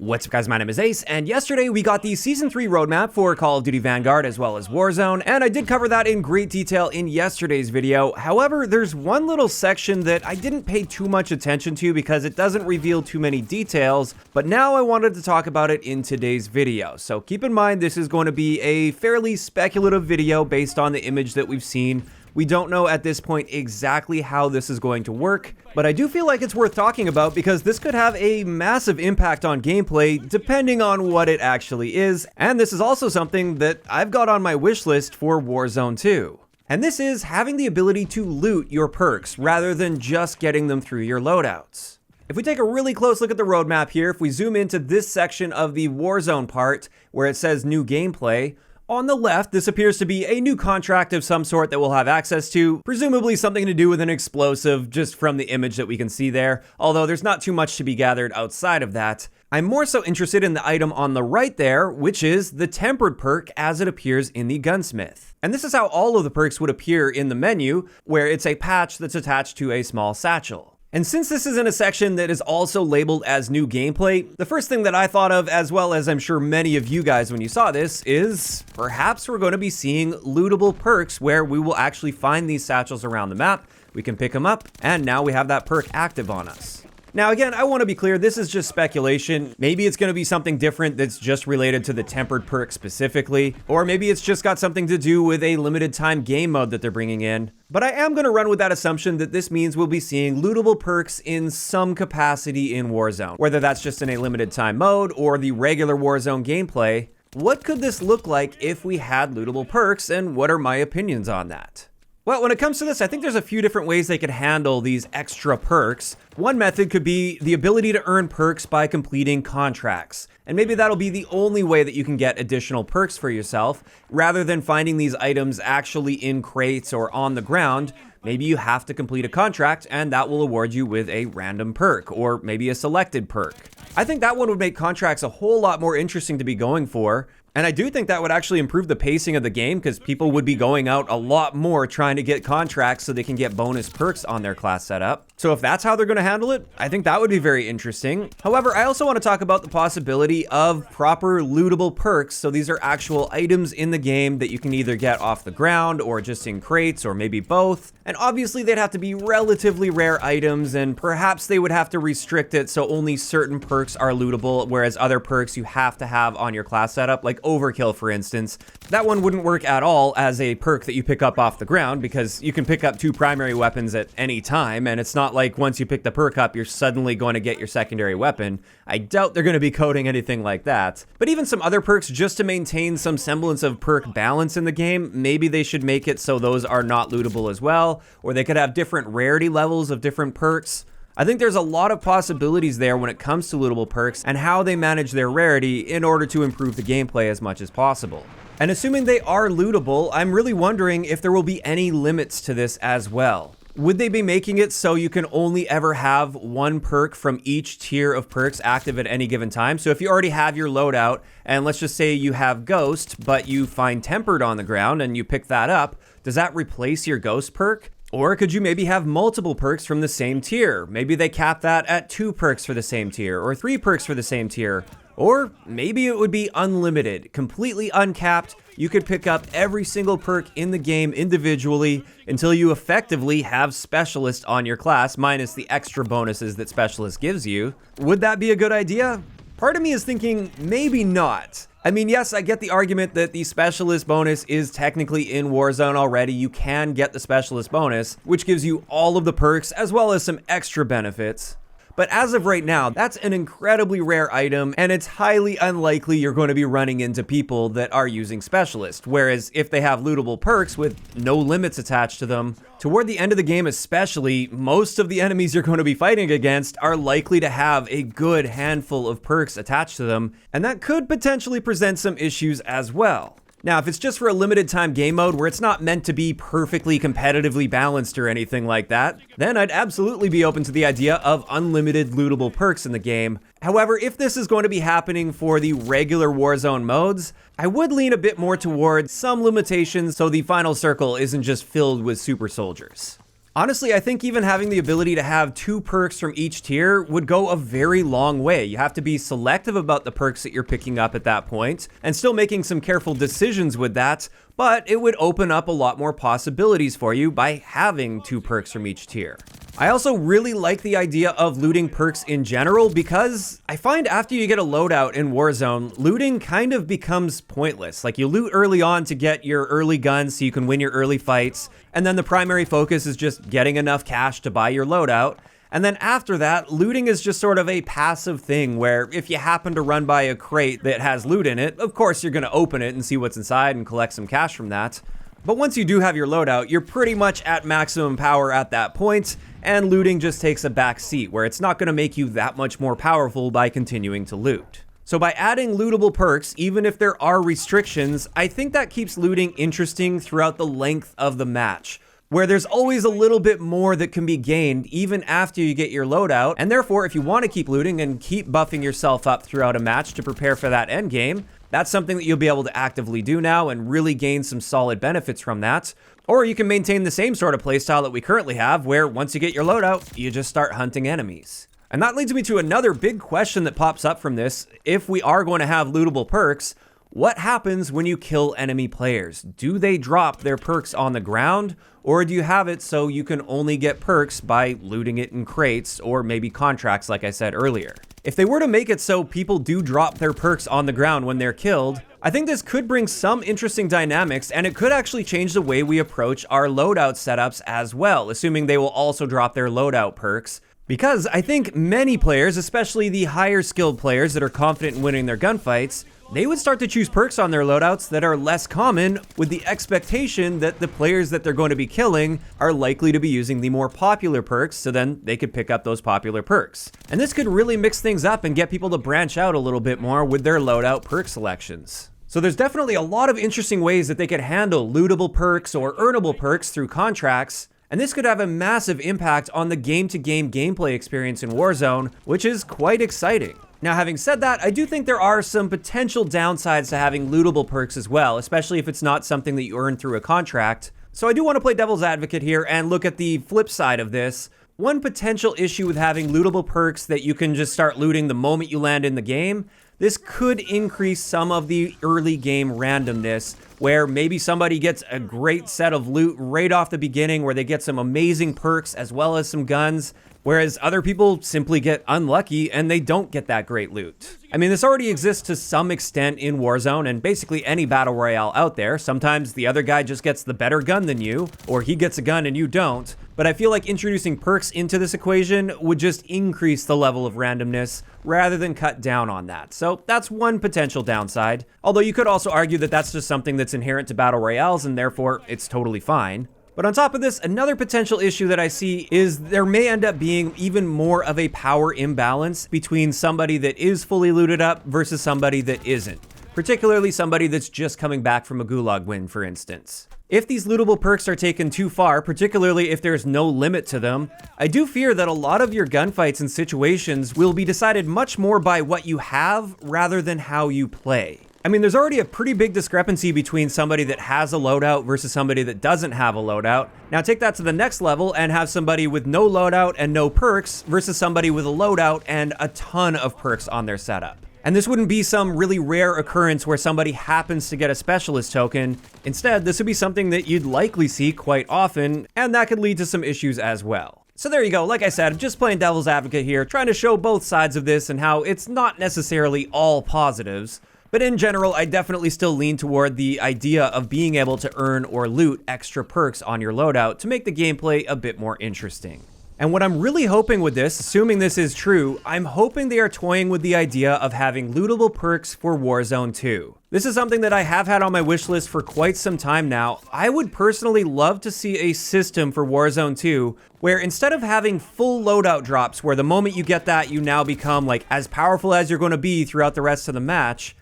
What's up guys, my name is Ace, and yesterday we got the Season 3 roadmap for Call of Duty Vanguard as well as Warzone, and I did cover that in great detail in yesterday's video. However, there's one little section that I didn't pay too much attention to because it doesn't reveal too many details, but now I wanted to talk about it in today's video. So keep in mind this is going to be a fairly speculative video based on the image that we've seen. We don't know at this point exactly how this is going to work, but I do feel like it's worth talking about because this could have a massive impact on gameplay depending on what it actually is, and this is also something that I've got on my wish list for Warzone 2. And this is having the ability to loot your perks rather than just getting them through your loadouts. If we take a really close look at the roadmap here, if we zoom into this section of the Warzone part where it says new gameplay, on the left, this appears to be a new contract of some sort that we'll have access to, presumably something to do with an explosive just from the image that we can see there, although there's not too much to be gathered outside of that. I'm more so interested in the item on the right there, which is the tempered perk as it appears in the gunsmith. And this is how all of the perks would appear in the menu, where it's a patch that's attached to a small satchel. And since this is in a section that is also labeled as new gameplay, the first thing that I thought of, as well as I'm sure many of you guys when you saw this, is perhaps we're going to be seeing lootable perks where we will actually find these satchels around the map, we can pick them up, and now we have that perk active on us. Now again, I want to be clear, this is just speculation. Maybe it's going to be something different that's just related to the tempered perk specifically, or maybe it's just got something to do with a limited time game mode that they're bringing in. But I am going to run with that assumption that this means we'll be seeing lootable perks in some capacity in Warzone, whether that's just in a limited time mode or the regular Warzone gameplay. What could this look like if we had lootable perks, and what are my opinions on that? Well, when it comes to this, I think there's a few different ways they could handle these extra perks. One method could be the ability to earn perks by completing contracts. And maybe that'll be the only way that you can get additional perks for yourself. Rather than finding these items actually in crates or on the ground, maybe you have to complete a contract and that will award you with a random perk or maybe a selected perk. I think that one would make contracts a whole lot more interesting to be going for. And I do think that would actually improve the pacing of the game because people would be going out a lot more trying to get contracts so they can get bonus perks on their class setup. So if that's how they're going to handle it, I think that would be very interesting. However, I also want to talk about the possibility of proper lootable perks. So these are actual items in the game that you can either get off the ground or just in crates or maybe both. And obviously they'd have to be relatively rare items and perhaps they would have to restrict it so only certain perks are lootable, whereas other perks you have to have on your class setup, like Overkill for instance. That one wouldn't work at all as a perk that you pick up off the ground because you can pick up two primary weapons at any time, and it's not like once you pick the perk up you're suddenly going to get your secondary weapon. I doubt they're going to be coding anything like that. But even some other perks, just to maintain some semblance of perk balance in the game, maybe they should make it so those are not lootable as well, or they could have different rarity levels of different perks. I think there's a lot of possibilities there when it comes to lootable perks and how they manage their rarity in order to improve the gameplay as much as possible. And assuming they are lootable, I'm really wondering if there will be any limits to this as well. Would they be making it so you can only ever have one perk from each tier of perks active at any given time? So if you already have your loadout, and let's just say you have Ghost, but you find Tempered on the ground and you pick that up, does that replace your Ghost perk? Or could you maybe have multiple perks from the same tier? Maybe they cap that at 2 perks for the same tier, or 3 perks for the same tier. Or maybe it would be unlimited, completely uncapped. You could pick up every single perk in the game individually until you effectively have Specialist on your class, minus the extra bonuses that Specialist gives you. Would that be a good idea? Part of me is thinking maybe not. I mean, yes, I get the argument that the Specialist bonus is technically in Warzone already. You can get the Specialist bonus, which gives you all of the perks as well as some extra benefits. But as of right now, that's an incredibly rare item, and it's highly unlikely you're going to be running into people that are using Specialist. Whereas if they have lootable perks with no limits attached to them, toward the end of the game especially, most of the enemies you're going to be fighting against are likely to have a good handful of perks attached to them, and that could potentially present some issues as well. Now, if it's just for a limited time game mode where it's not meant to be perfectly competitively balanced or anything like that, then I'd absolutely be open to the idea of unlimited lootable perks in the game. However, if this is going to be happening for the regular Warzone modes, I would lean a bit more towards some limitations so the final circle isn't just filled with super soldiers. Honestly, I think even having the ability to have 2 perks from each tier would go a very long way. You have to be selective about the perks that you're picking up at that point, and still making some careful decisions with that, but it would open up a lot more possibilities for you by having 2 perks from each tier. I also really like the idea of looting perks in general because I find after you get a loadout in Warzone, looting kind of becomes pointless. Like, you loot early on to get your early guns so you can win your early fights, and then the primary focus is just getting enough cash to buy your loadout. And then after that, looting is just sort of a passive thing where if you happen to run by a crate that has loot in it, of course you're going to open it and see what's inside and collect some cash from that. But once you do have your loadout, you're pretty much at maximum power at that point, and looting just takes a back seat where it's not going to make you that much more powerful by continuing to loot. So by adding lootable perks, even if there are restrictions, I think that keeps looting interesting throughout the length of the match, where there's always a little bit more that can be gained even after you get your loadout, and therefore if you want to keep looting and keep buffing yourself up throughout a match to prepare for that end game, that's something that you'll be able to actively do now and really gain some solid benefits from that. Or you can maintain the same sort of playstyle that we currently have, where once you get your loadout, you just start hunting enemies. And that leads me to another big question that pops up from this. If we are going to have lootable perks, what happens when you kill enemy players? Do they drop their perks on the ground, or do you have it so you can only get perks by looting it in crates or maybe contracts like I said earlier? If they were to make it so people do drop their perks on the ground when they're killed, I think this could bring some interesting dynamics, and it could actually change the way we approach our loadout setups as well, assuming they will also drop their loadout perks. Because I think many players, especially the higher skilled players that are confident in winning their gunfights, they would start to choose perks on their loadouts that are less common, with the expectation that the players that they're going to be killing are likely to be using the more popular perks, so then they could pick up those popular perks. And this could really mix things up and get people to branch out a little bit more with their loadout perk selections. So there's definitely a lot of interesting ways that they could handle lootable perks or earnable perks through contracts, and this could have a massive impact on the game-to-game gameplay experience in Warzone, which is quite exciting. Now, having said that, I do think there are some potential downsides to having lootable perks as well, especially if it's not something that you earn through a contract. So I do want to play devil's advocate here and look at the flip side of this. One potential issue with having lootable perks that you can just start looting the moment you land in the game, this could increase some of the early game randomness, where maybe somebody gets a great set of loot right off the beginning where they get some amazing perks as well as some guns, whereas other people simply get unlucky and they don't get that great loot. I mean, this already exists to some extent in Warzone and basically any battle royale out there. Sometimes the other guy just gets the better gun than you, or he gets a gun and you don't. But I feel like introducing perks into this equation would just increase the level of randomness rather than cut down on that. So that's one potential downside. Although you could also argue that that's just something that's inherent to battle royales and therefore it's totally fine. But on top of this, another potential issue that I see is there may end up being even more of a power imbalance between somebody that is fully looted up versus somebody that isn't. Particularly somebody that's just coming back from a gulag win, for instance. If these lootable perks are taken too far, particularly if there's no limit to them, I do fear that a lot of your gunfights and situations will be decided much more by what you have rather than how you play. I mean, there's already a pretty big discrepancy between somebody that has a loadout versus somebody that doesn't have a loadout. Now take that to the next level and have somebody with no loadout and no perks versus somebody with a loadout and a ton of perks on their setup. And this wouldn't be some really rare occurrence where somebody happens to get a specialist token. Instead, this would be something that you'd likely see quite often, and that could lead to some issues as well. So there you go. Like I said, I'm just playing devil's advocate here, trying to show both sides of this and how it's not necessarily all positives. But in general, I definitely still lean toward the idea of being able to earn or loot extra perks on your loadout to make the gameplay a bit more interesting. And what I'm really hoping with this, assuming this is true, I'm hoping they are toying with the idea of having lootable perks for Warzone 2. This is something that I have had on my wish list for quite some time now. I would personally love to see a system for Warzone 2 where instead of having full loadout drops where the moment you get that you now become like as powerful as you're going to be throughout the rest of the match,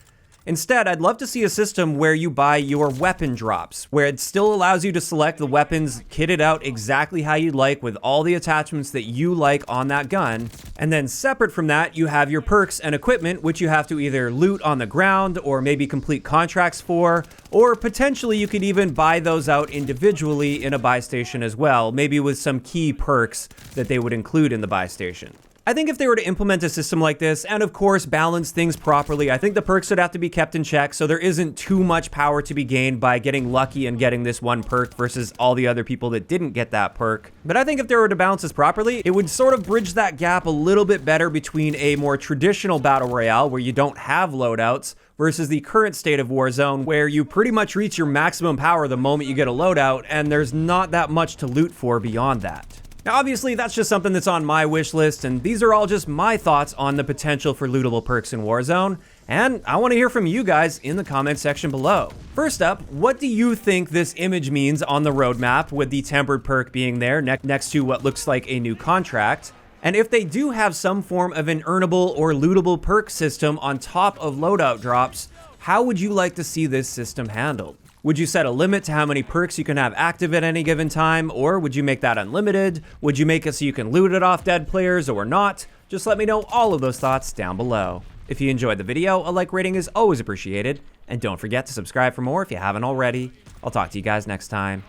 Instead, I'd love to see a system where you buy your weapon drops, where it still allows you to select the weapons kitted out exactly how you'd like with all the attachments that you like on that gun. And then separate from that, you have your perks and equipment, which you have to either loot on the ground or maybe complete contracts for, or potentially you could even buy those out individually in a buy station as well, maybe with some key perks that they would include in the buy station. I think if they were to implement a system like this, and of course balance things properly, I think the perks would have to be kept in check so there isn't too much power to be gained by getting lucky and getting this one perk versus all the other people that didn't get that perk. But I think if they were to balance this properly, it would sort of bridge that gap a little bit better between a more traditional battle royale where you don't have loadouts versus the current state of Warzone where you pretty much reach your maximum power the moment you get a loadout and there's not that much to loot for beyond that. Now, obviously, that's just something that's on my wish list, and these are all just my thoughts on the potential for lootable perks in Warzone, and I want to hear from you guys in the comment section below. First up, what do you think this image means on the roadmap with the tempered perk being there next to what looks like a new contract? And if they do have some form of an earnable or lootable perk system on top of loadout drops, how would you like to see this system handled? Would you set a limit to how many perks you can have active at any given time, or would you make that unlimited? Would you make it so you can loot it off dead players or not? Just let me know all of those thoughts down below. If you enjoyed the video, a like rating is always appreciated, and don't forget to subscribe for more if you haven't already. I'll talk to you guys next time.